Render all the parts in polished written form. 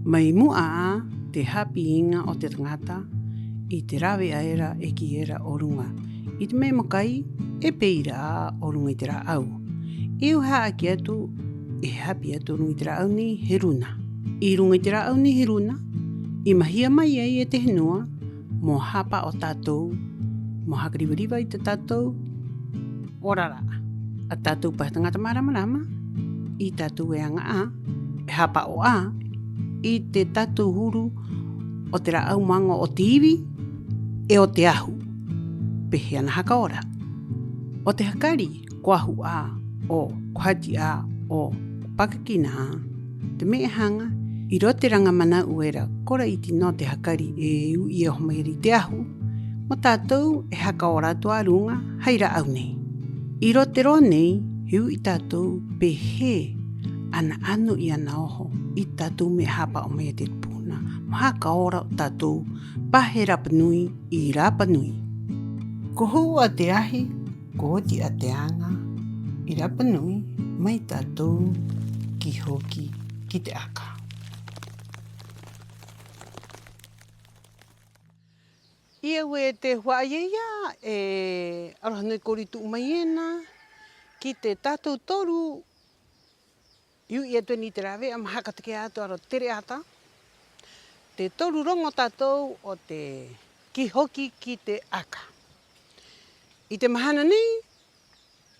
Mai mua te hapiinga o te tangata I te rawe aera e ki era o runga. I te mea makai e peira a o runga I te ra au. I uha aki atu e hapi atu runga I te ra au ni he runa. I runga I te ra au ni he runa, I mahia mai ei e te henua, mo hapa o tātou, mo hakariwariwa I te tātou, orara. A tātou pa tangata maramarama, I tātou e anga a, e hapa o a, I te tātou huru o te ra au manga o te iwi, e o te ahu, pehe ana haka ora. O te hakari, koahu a, o kohati a, o pakakina a, te mea hanga, I rote ranga mana uera, kora I tino te hakari e u I e homairi te ahu, mo tātou e haka ora tua runga, haira au nei. I rote ro nei, hiu I tātou pehe ana anu I ana oho, I tātou me hapa o mea te puna, mo haka ora o tātou pahe rapanui I rapanui. Ko hou a te ahi, ko hoti a te anga, I rapanui, mai tātou ki hoki ki te aka. Ia ue te huaieia e arohanui koritu mai ena, ki te tātou toru, iu I atu ni te rawe, ama haka te kia atu aro tere ata. Te toru rongo tātou o te ki hoki ki te aka. I te mahana nei,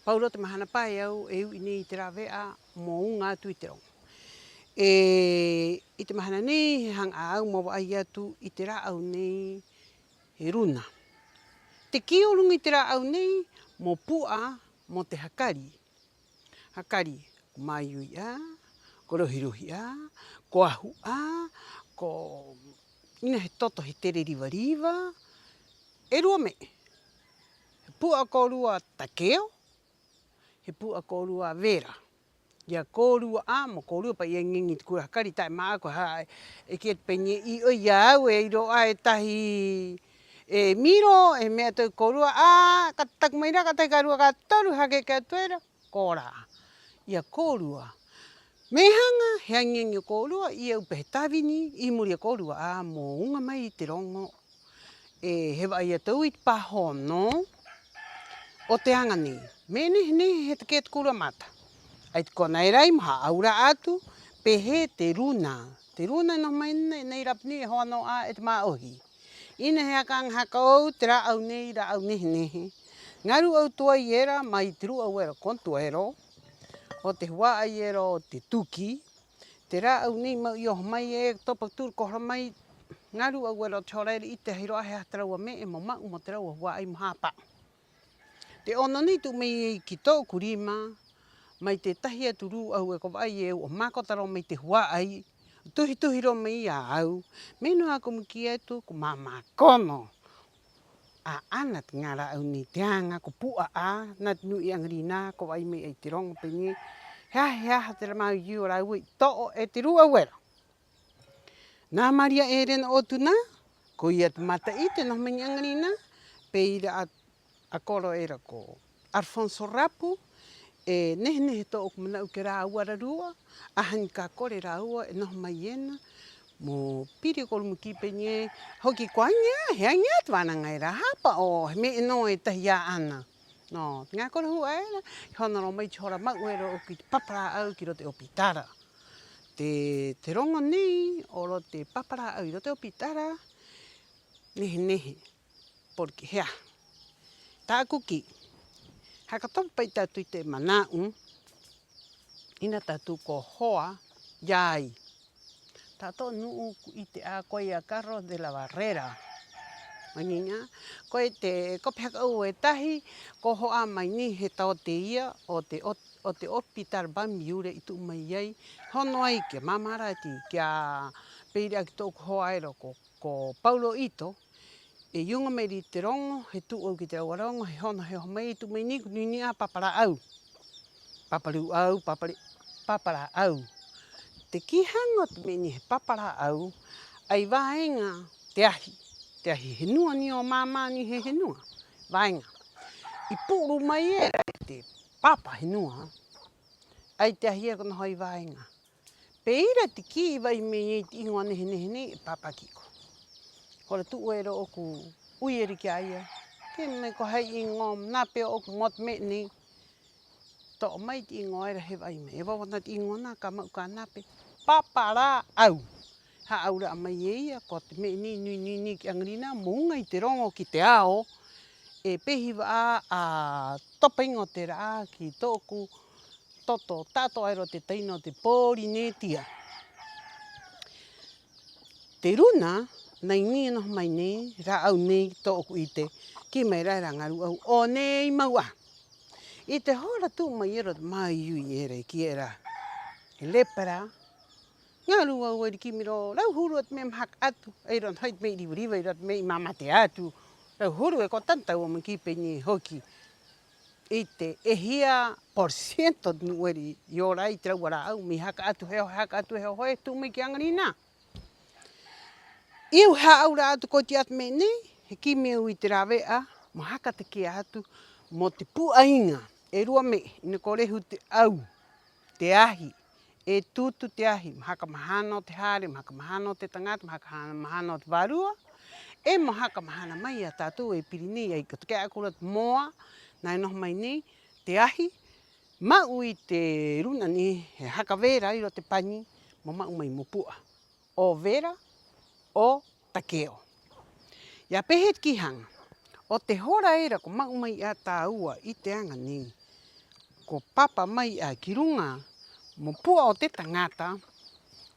pauro te mahana pai au, e ui nei I te rawe a mo unga atu I te rongo. I te mahana nei, he hanga au mo ai atu I te ra au nei, he runa. Te kiorunga I te ra au nei, mo pua, mo te hakari. Hakari, ko maiui a, ko rohirohi a, ko ahu a, ko ina he toto he tere riwa riwa, e rua me. He pua ko rua takeo, he pua ko rua vera. Ia ko rua a, mo ko rua pa ia ngengi te kura hakari, tae maa ko hae, e kia te penye I o ia au e iro a e tahi e miro, e mea tau ko rua, a, ka taku mai rā, ka tai ka rua, ka toru hake kia tuera, ko rā. Ia ko rua. Me hanga, he angengi o ko rua, I au pehe tawini, I muri a ko rua, a, mo unga mai I te rongo, e hewa ia tau I te pahono, o te anga nei. Me nehe he te kia te kura mata. Ai te kona e rai, maha aura atu, pehe te runa. Te runa no mai nei rapini e hoa no a e te maa ohi. Ina he akang haka au, te ra au nei, ra au nehe nehe. Ngaru au tua I era, mai te ru au era kontua ero, o te hua ai era o te tuki, te ra au nei mau I oho mai e, topa tūru kohra mai, ngaru au era o te horaere I te hiroa he hataraua me, e mo mau mo te raua hua ai mo hapa. Te ono ni tu mei ki tō kurima, mai te tahi atu ru au e kowa ai e o makotaro mai te hua ai, tuhi tuhi ro mai a au, me no ako miki atu ko mama kono. A ana te ngara au ni te anga, ko pua a, na te nui angari nā, ko ai mei ai te rongo penye, hea te ramau I o rau I to'o e te rua wera. Nā Maria e rena o tuna, ko ia te mata I te noho meni angari nā, pe ira a koro era ko Alfonso Rapu, e nehe to'o ko manau ke rā ua rarua, ahani ka kore rā ua e noho mai ena, mo piri kolu muki penye, hoki ko anya, he anya te wānanga e rā hapa o, he me no e tahi a ana. No, ngā kore hua era, hona ro mai te hora mau era o ki te papara au ki rote o pitara. Te rongo nei, o ro te papara au I rote o pitara, nehe, porque hea, tā kuki, haka topu pai tātou I te manau, ina tātou ko hoa, iai. Tātou nuu I te a koe a Carlos de la Barrera. Manginga, koe te kopi haka au e tahi, ko hoa mai ni he tau te ia o te hospital Bamiure I tu mai iei. Hono ai kia mamarati, kia peiri aki tōku hoa ero ko Paulo Ito, e iunga mai ri te rongo, he tu au ki te awarongo, he hono he homei tu mai niku nini a papara au. Paparu au, papara au. Te kihanga te meni he papara au, ai waenga te ahi henua ni o māmā ni he henua, waenga. I pūru mai era te papa henua, ai te ahi e kono hoi waenga. Peira te ki vai me te ingoa nehe papakiko. Hora tu ero oku uieri ki aia. Ke me ko hei ingoa na pe oku mot me ni. To mai te ingoa era he vai me. E wawana te ingoa na ka mau ka nape. Papara au. Ha aura mai eia ko te me ni ki angrina mounga i te rongo ki te ao. E pehi wa a topa ingo te raa ki tōku toto tato aero te teino te pōri netia. Te runa, nei ni no mai nei, ra au nei tōku i te ki mai rai rangaru au o nei maua. I te hora tu mai ero te mai ui ere ki era. He lepera. Ngā rua ua ki miro, rau huru at me mhak atu. Eiron hait mei riwariwa, eiron mei mamate atu. Rau huru e ko tantau o maki penye hoki. I te ehia % nueri i ora i te wara au mi haka atu heo hoi tu me ki angarina. Iu ha aura atu ko te atu me nei, he ki me ui te rawea, mo haka te kia atu, mo te puainga, e rua me, ina ko rehu te au, te ahi, e tutu te ahi, mahaka mahana o te hare, mahaka mahana o te tangata, mahaka mahana o te varua, e mahaka mahana mai a tātou e pirinei, ai kato kia akurat moa, nai noho mai nei, te ahi, mau i te runa ni, he haka vera i ro te pani, mo mau mai mo pua. O vera, o takeo. Ia pehet ki hanga, o te hora era ko mau mai a tā ua i te anga ni, ko papa mai a ki runga, mo pua o te tangata,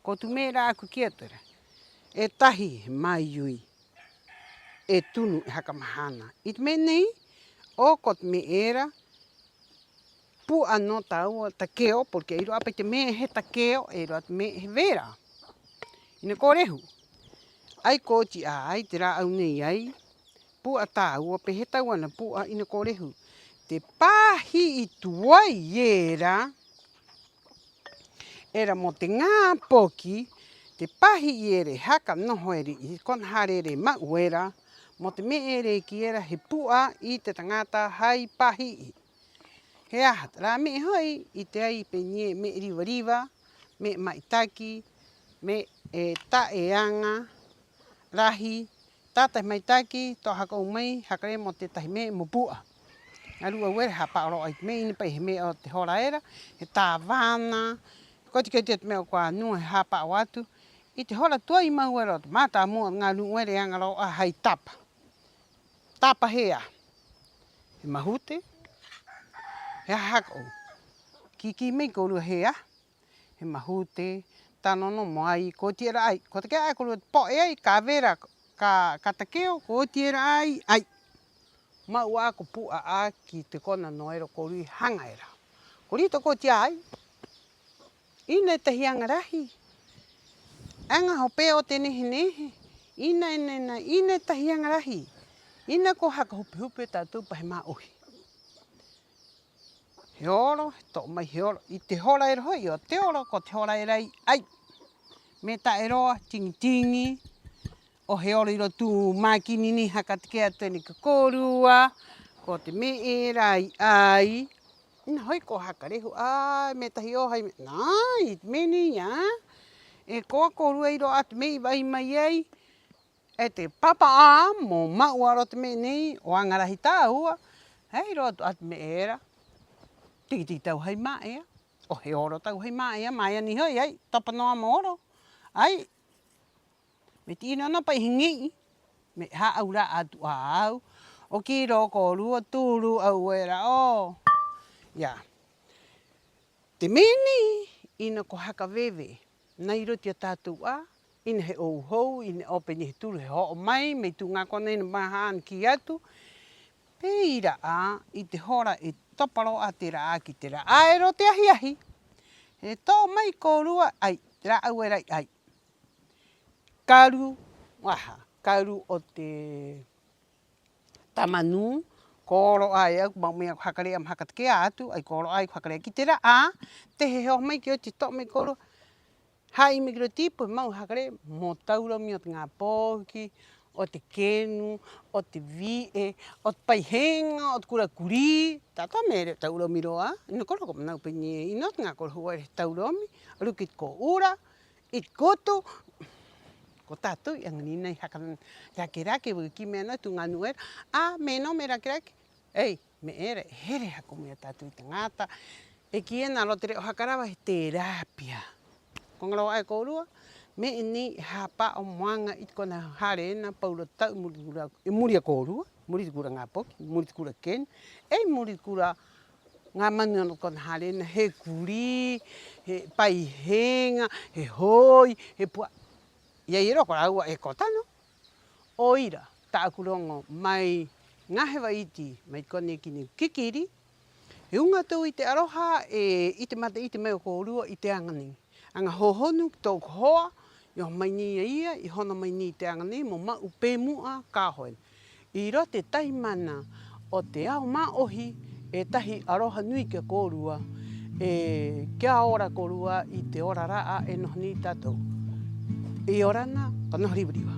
ko tu mera aku ki atura, e tahi mai ui, e tunu e haka mahana. I te me nei, o ko te me era, pua no tā ua takeo, porque i roa pe te me he takeo, e roa te me he vera. Ina ko rehu. Ai ko ti ai te rā au nei ai, pua tā ua pe he tau ana pua ina ko rehu. Te pāhi i tuai era, era mo te ngā poki, te pāhi i ere haka noho ere, i kona hare ere mau era, mo te me ere ki era he pua i te tangata hai pāhi i. He aha, rā me hoi i te ai pe nie me riwa, me maitaki, me e ta e anga, rahi, tātai maitaki, tō haka o mai, hakare mo te tahi me mo pua. Ngā rua uere hapa oro ai me ini pai he me o te hora era, he tā vāna, koti te me o kua nua he hapa o atu, i te hora tua i mau era o te mātā mua ngā rua uere angaro a hai tapa. Tapa hea, he mahute, he haka o. Ki mei ko rua hea, he mahute, tanono mo ai, ko tira ai, ko te kia ai ko rua po e ai, ka vera, ka takeo, ko tira ai, ai. Mau a ko pua a ki te kona noero ko rui hanga era. Ko rito ko tia ai, ina te hianga rahi, anga ho pe o te nehe, ina te hianga rahi, ina ko haka hupe tātou pa he mā ohi. He oro, tō mai he oro, i te hora e roho, i o te oro, ko te hora e rei, ai, me ta e roa, tingi, o he oro i ro tū mākini ni haka te kia tēni ka kōrua, ko te me e rai ai, ina hoi ko haka rehu, ai, me tahi o hai, nai, me ni ia, e koa kōrua i ro atu me i vai mai ei, e te papa a, mo mau aro te me nei, o angarahi tā ua, hei ro atu me era, tiki tau hei mā ea, o he oro tau hei mā ea, mai ani hoi, ai, tapa noa mo oro, ai, me tino na pai hingi, me ha aura atu a au, o ki ro ko rua tūru au era o. Ia, te meni, ina ko haka wewe, nei roti a tātou a, ina he ou hou, ina openi he tūru he ho mai, me tu ngā kone ina mahaan ki atu, peira a, i te hora e toparo a te rā ki te rā, aero te ahi, he tō mai ko rua, ai, te rā au era ai, karu, waha, karu o te tamanu, kōro ai au, mau mea hakarea mahaka te kia atu, ai kōro ai hakarea ki te raa, te he heo mai ki o te tō mai kōro, hai me kiro tipu, mau hakare, mo taura mi o te ngā pōki, o te kenu, o te vie, o te paihenga, o te kurakuri. Tata mere tauromi roa. Ina koro ko manau pini inot ngā koro hua re tauromi. Rukit ko ura, it koto. Ko tātou i anganina i haka rake wiki mea nā tu ngā nuera. Me no me rake. Ei, me ere, here hako mea tātou i te ngāta. E ki ena ro te reo hakarawa he terapia. Ko ngaro ai ko urua, me ni hapa o moanga i kona hare ena paura tau muri ko urua, muri kura ngā poki, muri kura ken, muri kura ngā manu ana kona hare ena he kuri, he paihenga, he hoi, he pua. Ia i roko raua e kotano. O ira, ta akurongo mai ngahewa iti, mai kone kini kikiri, he unga tau i te aroha, i te mata i te meo ko urua i te angani. Anga hohonu ki tōku hoa, i ho mai ni ia, i hono mai ni te angani, mo mau pēmua kāhoi. I ro te taimana o te ao maohi, e tahi aroha nui kia ko urua, kia ora ko urua i te ora raa e nohoni tātou. I orana, kanohori wiriwa.